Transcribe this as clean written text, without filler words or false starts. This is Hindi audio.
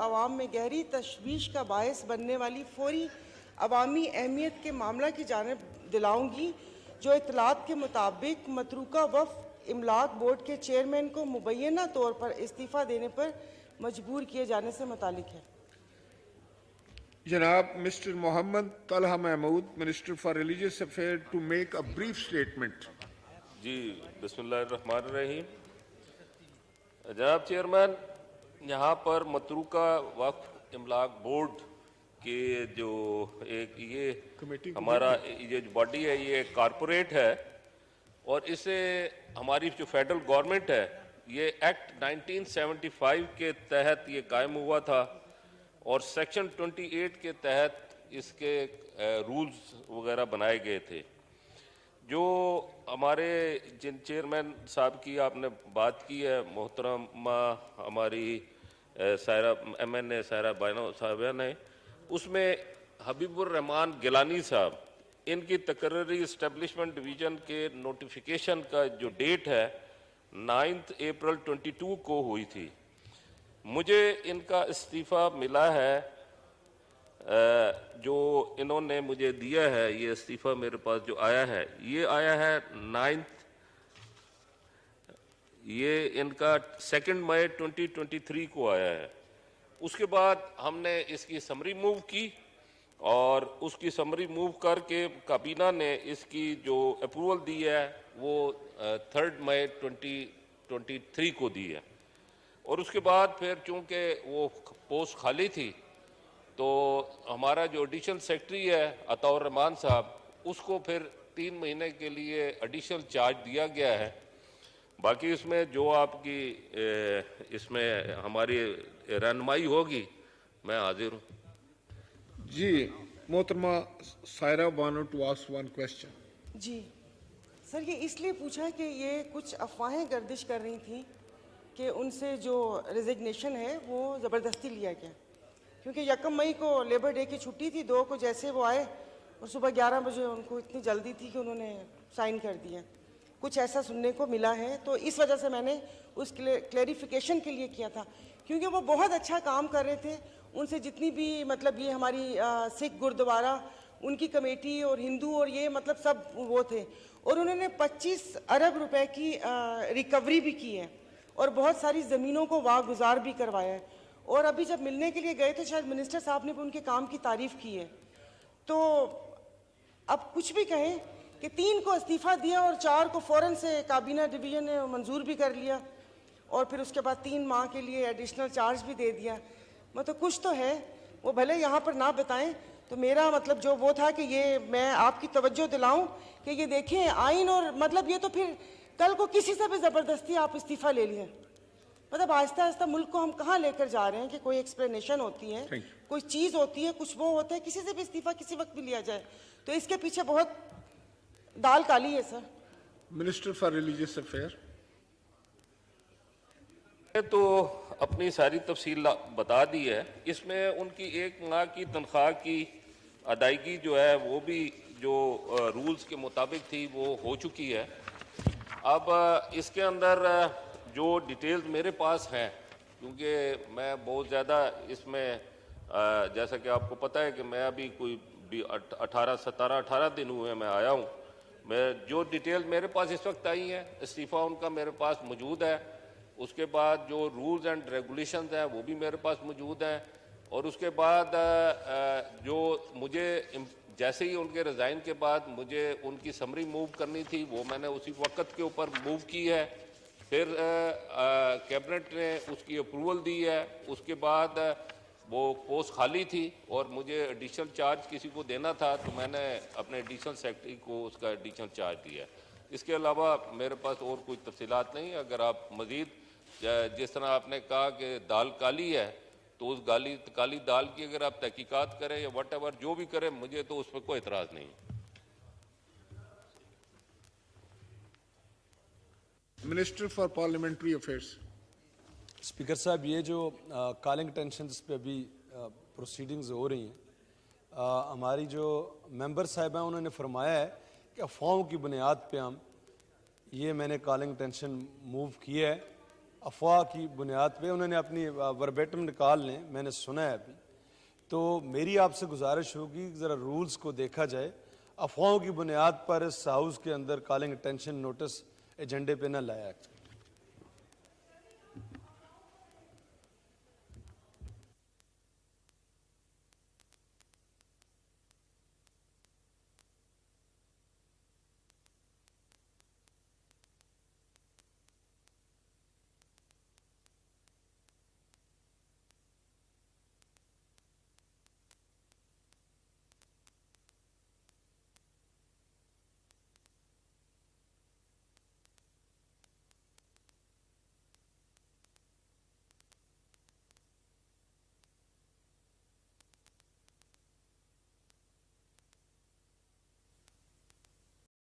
आवाम में गहरी तशवीश का बायस बनने वाली फौरी अवामी अहमियत के मामला की जानिब दिलाऊंगी, जो इतलात के मुताबिक मतरूका वफ़ इमलाक बोर्ड के चेयरमैन को मुबैना तौर पर इस्तीफ़ा देने पर मजबूर किए जाने से मुतालिक है। जनाब mister Mohammad Talha Mahmood, minister for religious affair, to make a brief statement. जी, बिस्मिल्लाहिर्रहमानिर्रहीम। जनाब चेयरमैन, यहाँ पर मतरूका वक्फ इमलाक बोर्ड के जो एक ये हमारा ये जो बॉडी है, ये कॉरपोरेट है और इसे हमारी जो फेडरल गवर्नमेंट है, ये एक्ट 1975 के तहत ये कायम हुआ था और सेक्शन 28 के तहत इसके रूल्स वगैरह बनाए गए थे। जो हमारे जिन चेयरमैन साहब की आपने बात की है, मोहतरमा हमारी सायरा MNA सायरा बानो साहब ने, उसमें हबीबुर रहमान गिलानी साहब, इनकी तकर्री इस्टेब्लिशमेंट डिवीज़न के नोटिफिकेशन का जो डेट है 9 अप्रैल 22 को हुई थी। मुझे इनका इस्तीफ़ा मिला है, जो इन्होंने मुझे दिया है, ये इस्तीफ़ा मेरे पास जो आया है, ये आया है 9, ये इनका 2 मई 2023 को आया है। उसके बाद हमने इसकी समरी मूव की और उसकी समरी मूव करके काबीना ने इसकी जो अप्रूवल दी है वो 3 मई 2023 को दी है। और उसके बाद फिर चूँकि वो पोस्ट खाली थी तो हमारा जो एडिशनल सेक्रेटरी है अताउर रहमान साहब, उसको फिर 3 महीने के लिए एडिशनल चार्ज दिया गया है। बाकी इसमें जो आपकी इसमें हमारी रहनुमाई होगी, मैं हाजिर हूँ। जी, मोहतरमा Saira Bano to ask one question. जी सर, ये इसलिए पूछा कि ये कुछ अफवाहें गर्दिश कर रही थी कि उनसे जो रिजिग्नेशन है वो ज़बरदस्ती लिया गया, क्योंकि 1 मई को लेबर डे की छुट्टी थी, 2 को जैसे वो आए और सुबह 11 बजे उनको इतनी जल्दी थी कि उन्होंने साइन कर दिया। कुछ ऐसा सुनने को मिला है, तो इस वजह से मैंने उस क्लैरिफिकेशन के लिए किया था, क्योंकि वो बहुत अच्छा काम कर रहे थे। उनसे जितनी भी मतलब ये हमारी सिख गुरुद्वारा, उनकी कमेटी और हिंदू और ये मतलब सब वो थे, और उन्होंने 25 अरब रुपए की रिकवरी भी की है और बहुत सारी ज़मीनों को वागुजार भी करवाया है। और अभी जब मिलने के लिए गए तो शायद मिनिस्टर साहब ने भी उनके काम की तारीफ़ की है। तो अब कुछ भी कहें कि 3 को इस्तीफ़ा दिया और 4 को फ़ौरन से काबीना डिवीज़न ने मंजूर भी कर लिया और फिर उसके बाद 3 माह के लिए एडिशनल चार्ज भी दे दिया। मतलब कुछ तो है, वो भले यहाँ पर ना बताएं। तो मेरा मतलब जो वो था कि ये मैं आपकी तवज्जो दिलाऊं कि ये देखें आइन, और मतलब ये तो फिर कल को किसी से भी ज़बरदस्ती आप इस्तीफ़ा ले लिए, मतलब आहिस्ता आहिस्ता मुल्क को हम कहाँ लेकर जा रहे हैं कि कोई एक्सप्लेनेशन होती है, कोई चीज़ होती है, कुछ वो होता है, किसी से भी इस्तीफ़ा किसी वक्त भी लिया जाए, तो इसके पीछे बहुत दाल काली है sir. Minister for religious affair. तो अपनी सारी तफसील बता दी है। इसमें उनकी 1 माह की तनख्वाह की अदायगी जो है वो भी जो रूल्स के मुताबिक थी वो हो चुकी है। अब इसके अंदर जो डिटेल्स मेरे पास हैं, क्योंकि मैं बहुत ज़्यादा इसमें जैसा कि आपको पता है कि मैं अभी कोई 18 दिन हुए मैं आया हूँ। मैं जो डिटेल मेरे पास इस वक्त आई हैं, इस्तीफ़ा उनका मेरे पास मौजूद है। उसके बाद जो रूल्स एंड रेगुलेशंस हैं वो भी मेरे पास मौजूद हैं। और उसके बाद जो मुझे जैसे ही उनके रिज़ाइन के बाद मुझे उनकी समरी मूव करनी थी वो मैंने उसी वक्त के ऊपर मूव की है। फिर कैबिनेट ने उसकी अप्रूवल दी है। उसके बाद वो पोस्ट खाली थी और मुझे एडिशनल चार्ज किसी को देना था, तो मैंने अपने एडिशनल सेक्रेटरी को उसका एडिशनल चार्ज दिया। इसके अलावा मेरे पास और कोई तफसीलात नहीं। अगर आप मज़ीद जिस तरह आपने कहा कि दाल काली है, तो उस काली दाल की अगर आप तहकीकात करें या वट एवर जो भी करें, मुझे तो उस पर कोई एतराज़ नहीं। Minister for parliamentary affairs. Speaker साहब, ये जो कॉलिंग टेंशन्स पे अभी प्रोसीडिंग्स हो रही हैं, हमारी जो मेंबर साहब हैं उन्होंने फरमाया है कि अफवाहों की बुनियाद पे हम ये मैंने कॉलिंग टेंशन मूव की है अफवाह की बुनियाद पे उन्होंने अपनी वर्बेटम निकाल लें, मैंने सुना है अभी। तो मेरी आपसे गुजारिश होगी कि ज़रा रूल्स को देखा जाए, अफवाहों की बुनियाद पर इस हाउस के अंदर कॉलिंग अटेंशन नोटिस एजेंडे पे न लाया।